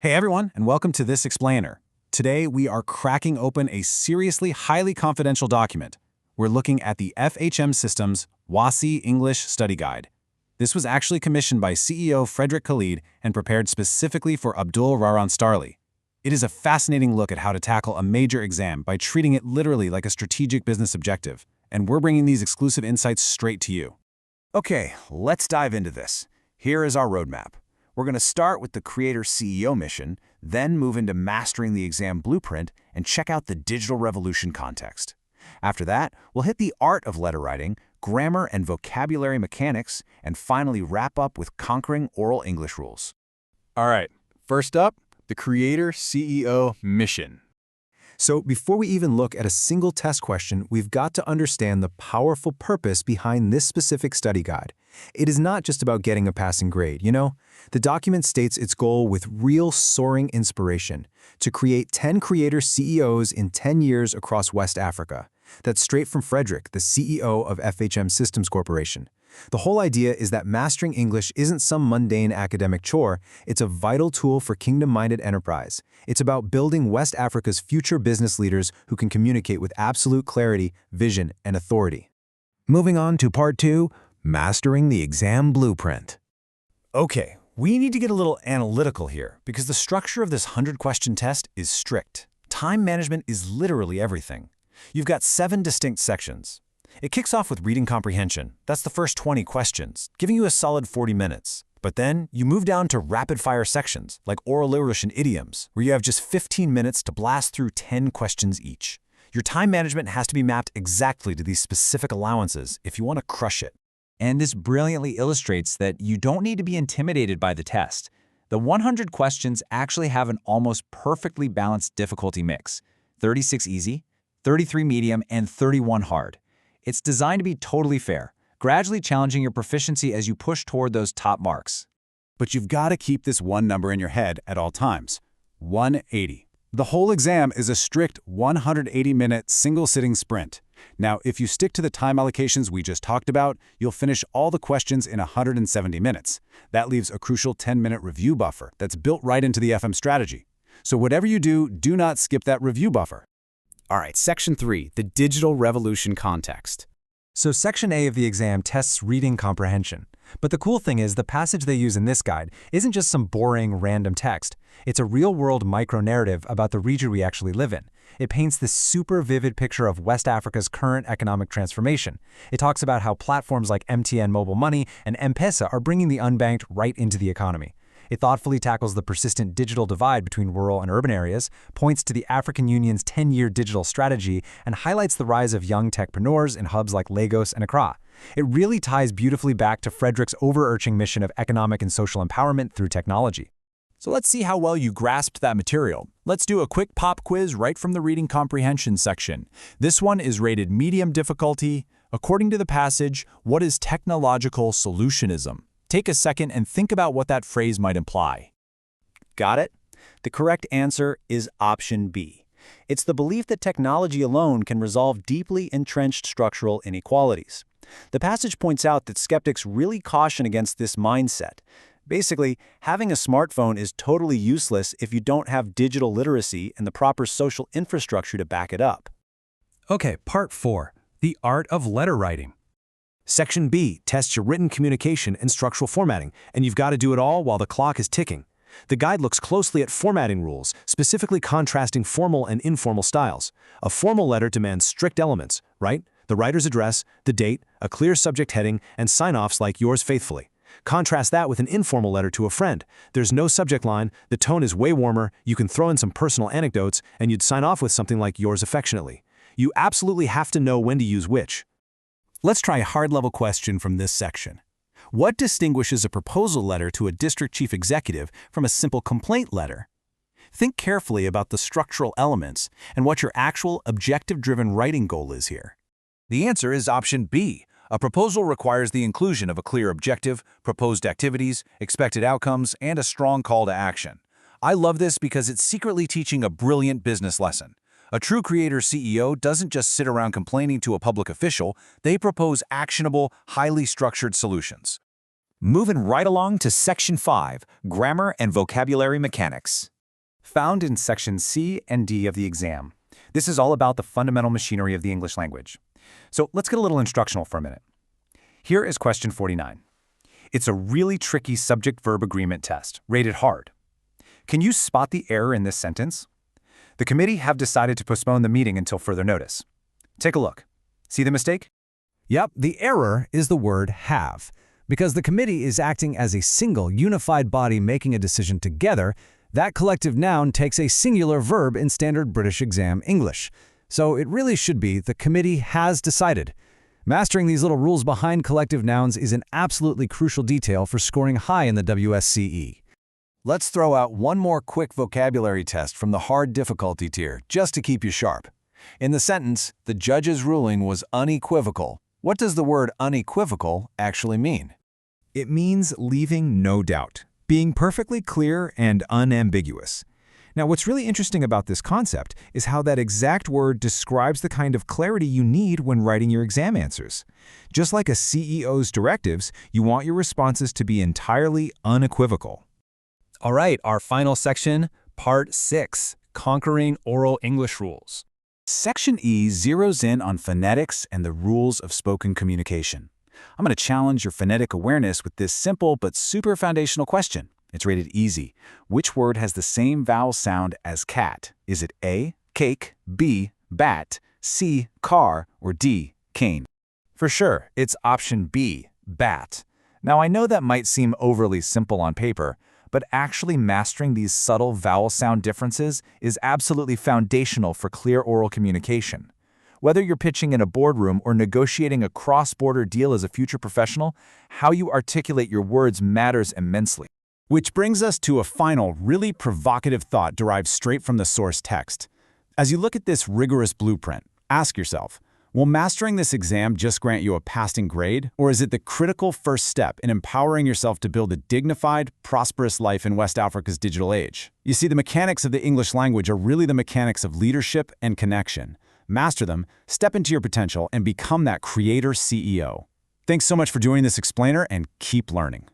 Hey everyone, and welcome to This Explainer. Today we are cracking open a seriously highly confidential document. We're looking at the FHM Systems WASSCE English Study Guide. This was actually commissioned by CEO Frederick Khalid and prepared specifically for Abdul Rahman Starley. It is a fascinating look at how to tackle a major exam by treating it literally like a strategic business objective, and we're bringing these exclusive insights straight to you. Okay, let's dive into this. Here is our roadmap. We're going to start with the Creator-CEO mission, then move into mastering the exam blueprint and check out the digital revolution context. After that, we'll hit the art of letter writing, grammar and vocabulary mechanics, and finally wrap up with conquering oral English rules. All right, first up, the Creator-CEO mission. So before we even look at a single test question, we've got to understand the powerful purpose behind this specific study guide. It is not just about getting a passing grade, you know? The document states its goal with real soaring inspiration, to create 10 creator CEOs in 10 years across West Africa. That's straight from Frederick, the CEO of FHM Systems Corporation. The whole idea is that mastering English isn't some mundane academic chore, it's a vital tool for kingdom-minded enterprise. It's about building West Africa's future business leaders who can communicate with absolute clarity, vision, and authority. Moving on to part 2, mastering the exam blueprint. Okay, we need to get a little analytical here because the structure of this 100-question test is strict. Time management is literally everything. You've got 7 distinct sections. It kicks off with reading comprehension. That's the first 20 questions, giving you a solid 40 minutes. But then you move down to rapid-fire sections, like oral English and idioms, where you have just 15 minutes to blast through 10 questions each. Your time management has to be mapped exactly to these specific allowances if you want to crush it. And this brilliantly illustrates that you don't need to be intimidated by the test. The 100 questions actually have an almost perfectly balanced difficulty mix: 36 easy, 33 medium, and 31 hard. It's designed to be totally fair, gradually challenging your proficiency as you push toward those top marks. But you've got to keep this one number in your head at all times: 180. The whole exam is a strict 180-minute single-sitting sprint. Now, if you stick to the time allocations we just talked about, you'll finish all the questions in 170 minutes. That leaves a crucial 10-minute review buffer that's built right into the FM strategy. So whatever you do, do not skip that review buffer. All right, Section 3, the digital revolution context. So Section A of the exam tests reading comprehension. But the cool thing is the passage they use in this guide isn't just some boring, random text. It's a real-world micro-narrative about the region we actually live in. It paints this super vivid picture of West Africa's current economic transformation. It talks about how platforms like MTN Mobile Money and M-Pesa are bringing the unbanked right into the economy. It thoughtfully tackles the persistent digital divide between rural and urban areas, points to the African Union's 10-year digital strategy, and highlights the rise of young techpreneurs in hubs like Lagos and Accra. It really ties beautifully back to Frederick's overarching mission of economic and social empowerment through technology. So let's see how well you grasped that material. Let's do a quick pop quiz right from the reading comprehension section. This one is rated medium difficulty. According to the passage, what is technological solutionism? Take a second and think about what that phrase might imply. Got it? The correct answer is option B. It's the belief that technology alone can resolve deeply entrenched structural inequalities. The passage points out that skeptics really caution against this mindset. Basically, having a smartphone is totally useless if you don't have digital literacy and the proper social infrastructure to back it up. Okay, part 4, the art of letter writing. Section B tests your written communication and structural formatting, and you've got to do it all while the clock is ticking. The guide looks closely at formatting rules, specifically contrasting formal and informal styles. A formal letter demands strict elements, right? The writer's address, the date, a clear subject heading, and sign-offs like yours faithfully. Contrast that with an informal letter to a friend. There's no subject line, the tone is way warmer, you can throw in some personal anecdotes, and you'd sign off with something like yours affectionately. You absolutely have to know when to use which. Let's try a hard-level question from this section. What distinguishes a proposal letter to a district chief executive from a simple complaint letter? Think carefully about the structural elements and what your actual objective-driven writing goal is here. The answer is option B. A proposal requires the inclusion of a clear objective, proposed activities, expected outcomes, and a strong call to action. I love this because it's secretly teaching a brilliant business lesson. A true creator CEO doesn't just sit around complaining to a public official, they propose actionable, highly structured solutions. Moving right along to Section 5, Grammar and Vocabulary Mechanics. Found in Section C and D of the exam. This is all about the fundamental machinery of the English language. So let's get a little instructional for a minute. Here is question 49. It's a really tricky subject-verb agreement test, rated hard. Can you spot the error in this sentence? The committee have decided to postpone the meeting until further notice. Take a look. See the mistake? Yep, the error is the word have. Because the committee is acting as a single, unified body making a decision together, that collective noun takes a singular verb in standard British exam English. So it really should be the committee has decided. Mastering these little rules behind collective nouns is an absolutely crucial detail for scoring high in the WSCE. Let's throw out one more quick vocabulary test from the hard difficulty tier, just to keep you sharp. In the sentence, the judge's ruling was unequivocal. What does the word unequivocal actually mean? It means leaving no doubt, being perfectly clear and unambiguous. Now, what's really interesting about this concept is how that exact word describes the kind of clarity you need when writing your exam answers. Just like a CEO's directives, you want your responses to be entirely unequivocal. All right, our final section, Part 6, Conquering Oral English Rules. Section E zeroes in on phonetics and the rules of spoken communication. I'm going to challenge your phonetic awareness with this simple but super foundational question. It's rated easy. Which word has the same vowel sound as cat? Is it A, cake, B, bat, C, car, or D, cane? For sure, it's option B, bat. Now, I know that might seem overly simple on paper, but actually mastering these subtle vowel sound differences is absolutely foundational for clear oral communication. Whether you're pitching in a boardroom or negotiating a cross-border deal as a future professional, how you articulate your words matters immensely. Which brings us to a final, really provocative thought derived straight from the source text. As you look at this rigorous blueprint, ask yourself, will mastering this exam just grant you a passing grade, or is it the critical first step in empowering yourself to build a dignified, prosperous life in West Africa's digital age? You see, the mechanics of the English language are really the mechanics of leadership and connection. Master them, step into your potential, and become that creator CEO. Thanks so much for joining this explainer, and keep learning.